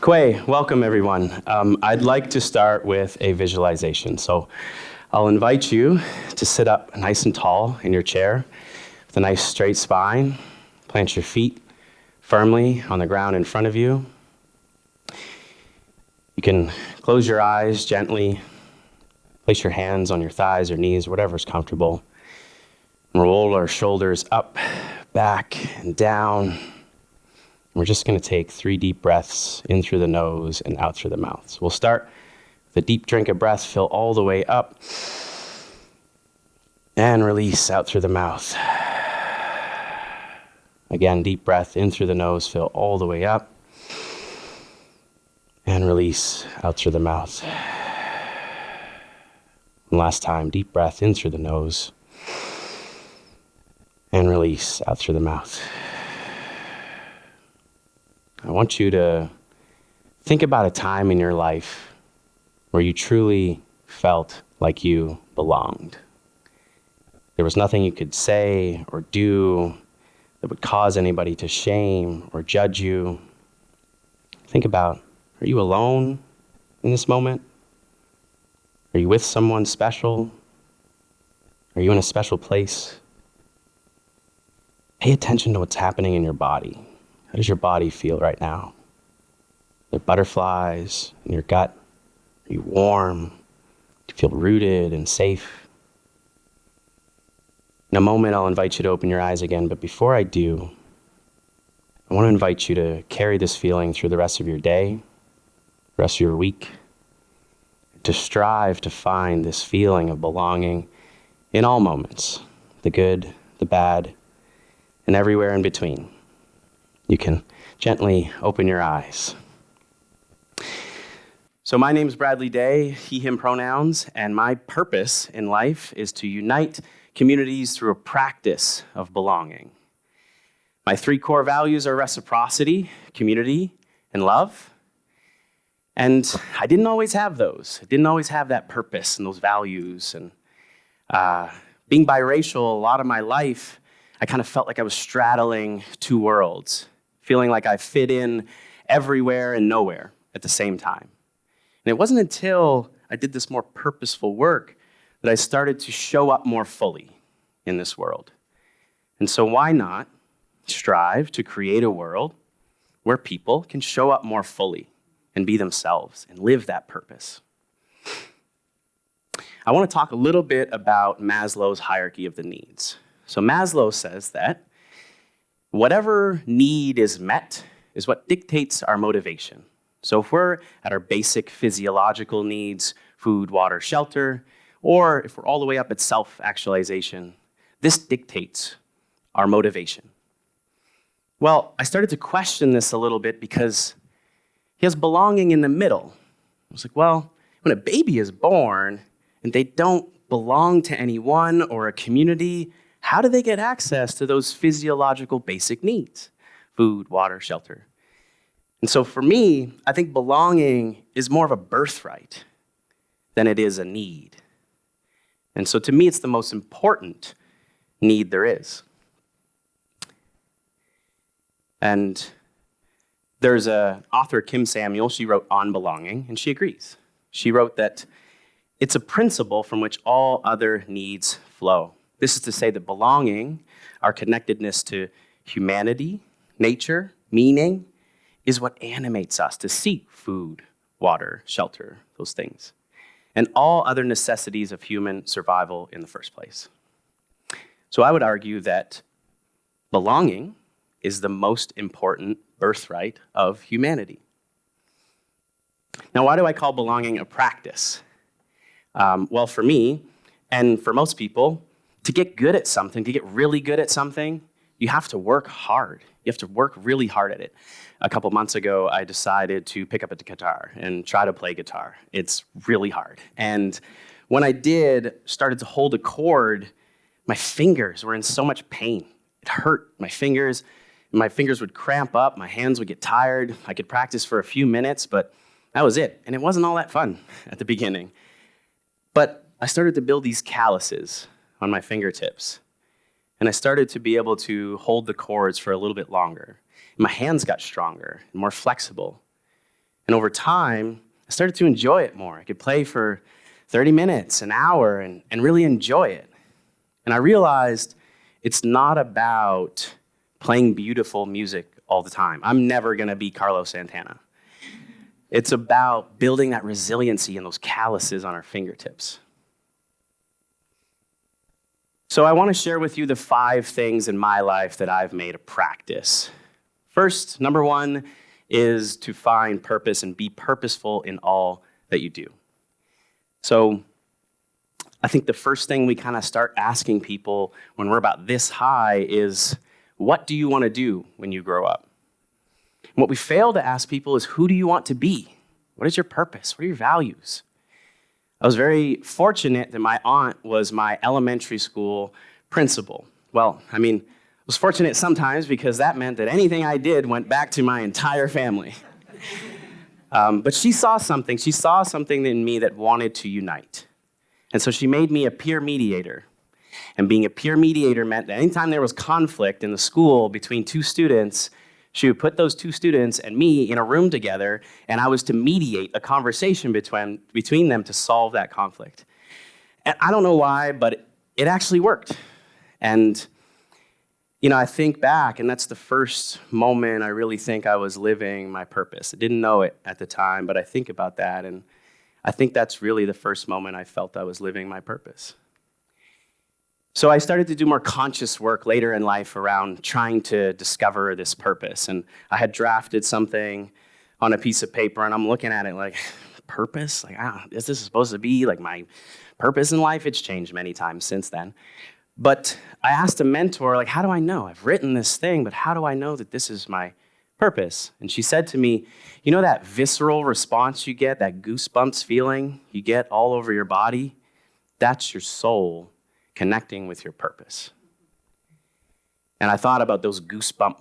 Kwei, welcome everyone. I'd like to start with a visualization. So I'll invite you to sit up nice and tall in your chair with a nice straight spine. Plant your feet firmly on the ground in front of you. You can close your eyes gently, place your hands on your thighs or knees, whatever's comfortable. Roll our shoulders up, back, and down. We're just going to take 3 deep breaths in through the nose and out through the mouth. So we'll start with a deep drink of breath, fill all the way up, and release out through the mouth. Again, deep breath in through the nose, fill all the way up, and release out through the mouth. And last time, deep breath in through the nose, and release out through the mouth. I want you to think about a time in your life where you truly felt like you belonged. There was nothing you could say or do that would cause anybody to shame or judge you. Think about, are you alone in this moment? Are you with someone special? Are you in a special place? Pay attention to what's happening in your body. How does your body feel right now? Are there butterflies in your gut? Are you warm? Do you feel rooted and safe? In a moment, I'll invite you to open your eyes again, but before I do, I want to invite you to carry this feeling through the rest of your day, the rest of your week, to strive to find this feeling of belonging in all moments, the good, the bad, and everywhere in between. You can gently open your eyes. So my name is Bradley Daye, he, him pronouns, and my purpose in life is to unite communities through a practice of belonging. My 3 core values are reciprocity, community, and love. And I didn't always have those. I didn't always have that purpose and those values. And being biracial a lot of my life, I kind of felt like I was straddling 2 worlds, feeling like I fit in everywhere and nowhere at the same time. And it wasn't until I did this more purposeful work that I started to show up more fully in this world. And so why not strive to create a world where people can show up more fully and be themselves and live that purpose? I want to talk a little bit about Maslow's hierarchy of the needs. So Maslow says that whatever need is met is what dictates our motivation. So if we're at our basic physiological needs, food, water, shelter, or if we're all the way up at self-actualization, this dictates our motivation. Well, I started to question this a little bit because he has belonging in the middle. I was like, well, when a baby is born and they don't belong to anyone or a community, how do they get access to those physiological basic needs? Food, water, shelter. And so for me, I think belonging is more of a birthright than it is a need. And so to me, it's the most important need there is. And there's an author, Kim Samuel, she wrote On Belonging, and she agrees. She wrote that it's a principle from which all other needs flow. This is to say that belonging, our connectedness to humanity, nature, meaning, is what animates us to seek food, water, shelter, those things, and all other necessities of human survival in the first place. So I would argue that belonging is the most important birthright of humanity. Now, why do I call belonging a practice? Well, for me, and for most people, to get good at something, to get really good at something, you have to work hard. You have to work really hard at it. A couple months ago, I decided to pick up a guitar and try to play guitar. It's really hard. And when I did, started to hold a chord, my fingers were in so much pain. It hurt. My fingers would cramp up, my hands would get tired. I could practice for a few minutes, but that was it. And it wasn't all that fun at the beginning. But I started to build these calluses on my fingertips. And I started to be able to hold the chords for a little bit longer. My hands got stronger and more flexible. And over time, I started to enjoy it more. I could play for 30 minutes, an hour, and really enjoy it. And I realized it's not about playing beautiful music all the time. I'm never gonna be Carlos Santana. It's about building that resiliency and those calluses on our fingertips. So I wanna share with you the 5 things in my life that I've made a practice. First, number 1 is to find purpose and be purposeful in all that you do. So I think the first thing we kind of start asking people when we're about this high is, what do you want to do when you grow up? And what we fail to ask people is, who do you want to be? What is your purpose? What are your values? I was very fortunate that my aunt was my elementary school principal. Well, I was fortunate sometimes because that meant that anything I did went back to my entire family. But she saw something. She saw something in me that wanted to unite. And so she made me a peer mediator. And being a peer mediator meant that anytime there was conflict in the school between 2 students, she would put those 2 students and me in a room together, and I was to mediate a conversation between them to solve that conflict. And I don't know why, but it actually worked. And I think back, and that's the first moment I really think I was living my purpose. I didn't know it at the time, but I think about that, and I think that's really the first moment I felt I was living my purpose. So I started to do more conscious work later in life around trying to discover this purpose. And I had drafted something on a piece of paper, and I'm looking at it like, purpose? Is this supposed to be like my purpose in life? It's changed many times since then. But I asked a mentor, how do I know? I've written this thing, but how do I know that this is my purpose? And she said to me, you know that visceral response you get, that goosebumps feeling you get all over your body? That's your soul connecting with your purpose. And I thought about those goosebump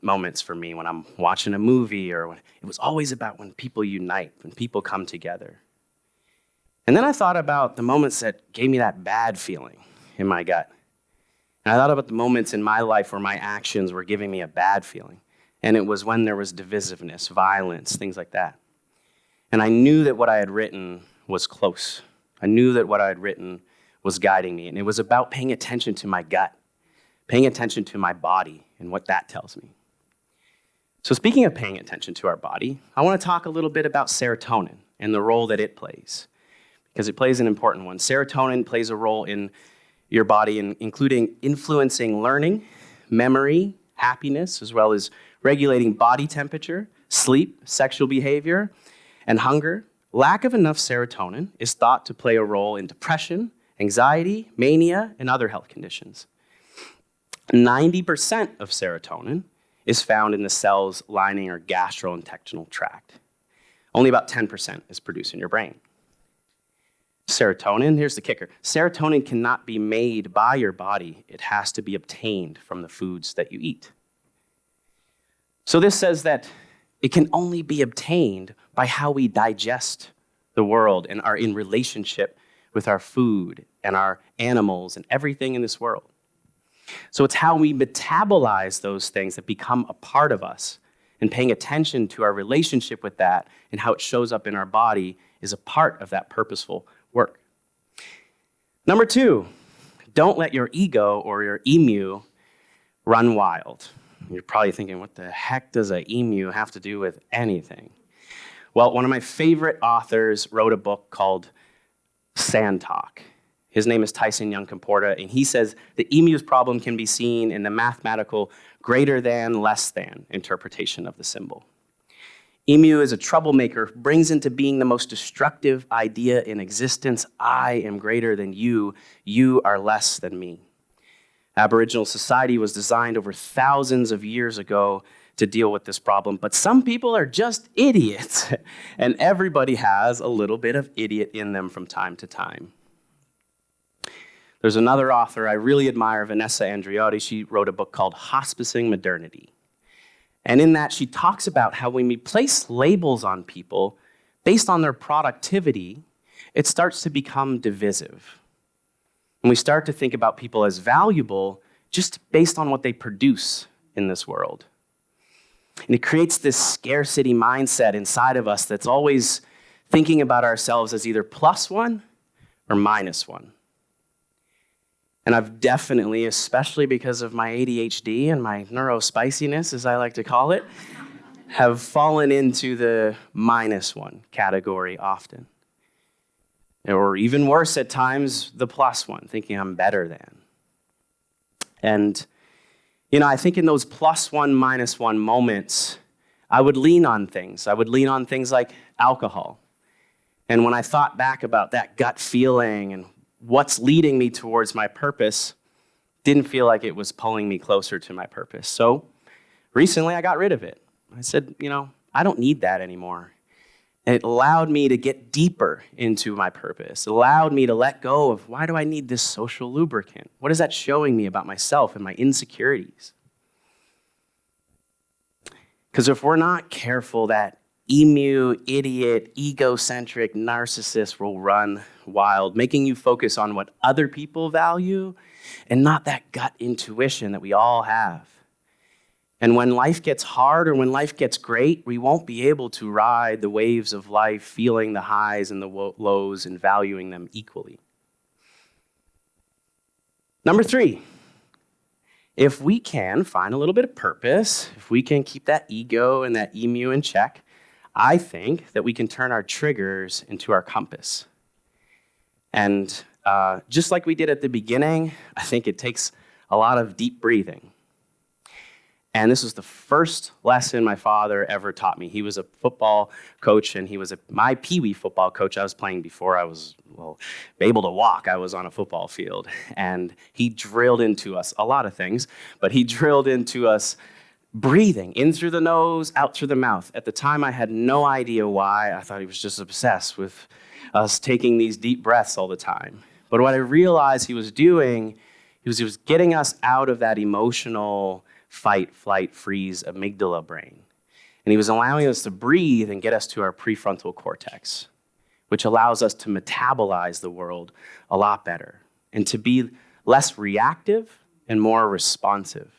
moments for me when I'm watching a movie, or when it was always about when people unite, when people come together. And then I thought about the moments that gave me that bad feeling in my gut. And I thought about the moments in my life where my actions were giving me a bad feeling. And it was when there was divisiveness, violence, things like that. And I knew that what I had written was close. I knew that what I had written was guiding me. And it was about paying attention to my gut, paying attention to my body and what that tells me. So speaking of paying attention to our body, I want to talk a little bit about serotonin and the role that it plays, because it plays an important one. Serotonin plays a role in your body, including influencing learning, memory, happiness, as well as regulating body temperature, sleep, sexual behavior, and hunger. Lack of enough serotonin is thought to play a role in depression, anxiety, mania, and other health conditions. 90% of serotonin is found in the cells lining our gastrointestinal tract. Only about 10% is produced in your brain. Serotonin, here's the kicker. Serotonin cannot be made by your body. It has to be obtained from the foods that you eat. So this says that it can only be obtained by how we digest the world and are in relationship with our food and our animals and everything in this world. So it's how we metabolize those things that become a part of us, and paying attention to our relationship with that and how it shows up in our body is a part of that purposeful work. Number 2, don't let your ego or your emu run wild. You're probably thinking, what the heck does an emu have to do with anything? Well, one of my favorite authors wrote a book called Sand Talk. His name is Tyson Young-Comporta, and he says the emu's problem can be seen in the mathematical greater than, less than interpretation of the symbol. Emu is a troublemaker, brings into being the most destructive idea in existence. I am greater than you. You are less than me. Aboriginal society was designed over thousands of years ago to deal with this problem, but some people are just idiots, and everybody has a little bit of idiot in them from time to time. There's another author I really admire, Vanessa Andreotti. She wrote a book called Hospicing Modernity. And in that, she talks about how when we place labels on people based on their productivity, it starts to become divisive. And we start to think about people as valuable just based on what they produce in this world. And it creates this scarcity mindset inside of us that's always thinking about ourselves as either +1 or -1. And I've definitely, especially because of my ADHD and my neurospiciness, as I like to call it, have fallen into the -1 category often. Or even worse at times, the +1, thinking I'm better than. And, I think in those +1, -1 moments, I would lean on things. I would lean on things like alcohol. And when I thought back about that gut feeling and what's leading me towards my purpose, didn't feel like it was pulling me closer to my purpose. So recently I got rid of it. I said, I don't need that anymore. And it allowed me to get deeper into my purpose. It allowed me to let go of, why do I need this social lubricant? What is that showing me about myself and my insecurities? Because if we're not careful, that emu, idiot, egocentric narcissist will run wild, making you focus on what other people value and not that gut intuition that we all have. And when life gets hard or when life gets great, we won't be able to ride the waves of life, feeling the highs and the lows and valuing them equally. Number 3, if we can find a little bit of purpose, if we can keep that ego and that emu in check, I think that we can turn our triggers into our compass. And just like we did at the beginning, I think it takes a lot of deep breathing. And this was the first lesson my father ever taught me. He was a football coach, and he was my peewee football coach. I was playing before I was, able to walk. I was on a football field. And he drilled into us a lot of things, but he drilled into us breathing in through the nose, out through the mouth. At the time, I had no idea why. I thought he was just obsessed with us taking these deep breaths all the time. But what I realized he was doing, he was getting us out of that emotional fight, flight, freeze, amygdala brain. And he was allowing us to breathe and get us to our prefrontal cortex, which allows us to metabolize the world a lot better and to be less reactive and more responsive.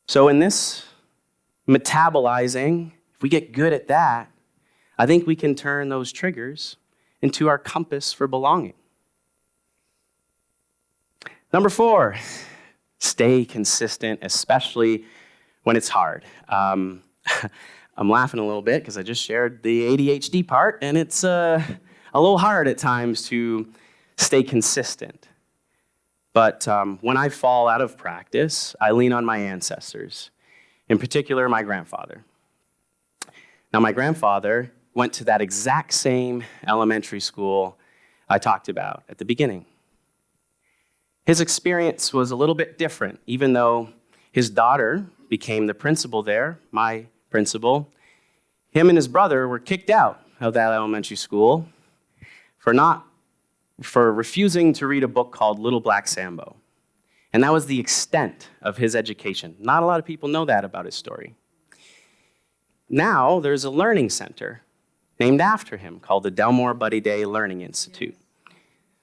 So in this metabolizing, if we get good at that, I think we can turn those triggers into our compass for belonging. Number 4, stay consistent, especially when it's hard. I'm laughing a little bit because I just shared the ADHD part, and it's a little hard at times to stay consistent. But when I fall out of practice, I lean on my ancestors, in particular my grandfather. Now, my grandfather went to that exact same elementary school I talked about at the beginning. His experience was a little bit different, even though his daughter became the principal there, my principal. Him and his brother were kicked out of that elementary school for refusing to read a book called Little Black Sambo. And that was the extent of his education. Not a lot of people know that about his story. Now there's a learning center named after him called the Delmore Buddy Daye Learning Institute.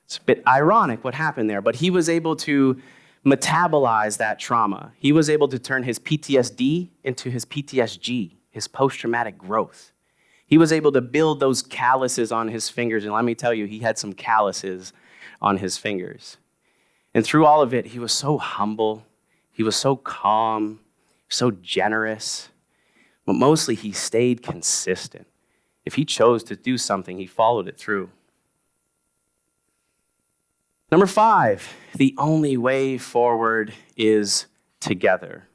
It's a bit ironic what happened there, but he was able to metabolize that trauma. He was able to turn his PTSD into his PTSG, his post-traumatic growth. He was able to build those calluses on his fingers, and let me tell you, he had some calluses on his fingers. And through all of it, he was so humble, he was so calm, so generous, but mostly he stayed consistent. If he chose to do something, he followed it through. Number 5, the only way forward is together.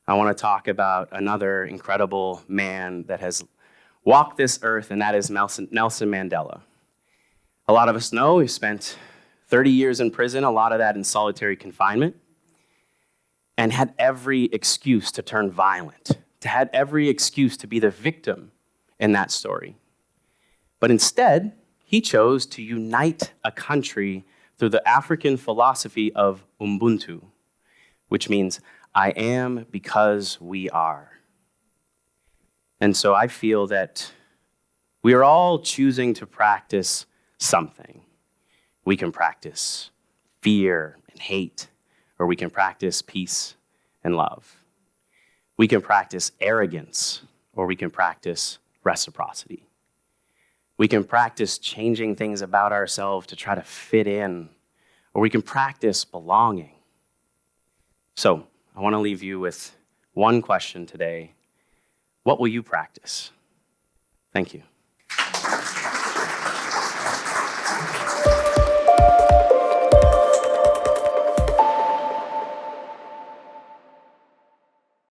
I want to talk about another incredible man that has walked this earth, and that is Nelson Mandela. A lot of us know he spent 30 years in prison, a lot of that in solitary confinement, and had every excuse to turn violent, had every excuse to be the victim in that story. But instead, he chose to unite a country through the African philosophy of Ubuntu, which means I am because we are. And so I feel that we are all choosing to practice something. We can practice fear and hate, or we can practice peace and love. We can practice arrogance, or we can practice reciprocity. We can practice changing things about ourselves to try to fit in, or we can practice belonging. So I want to leave you with one question today. What will you practice? Thank you.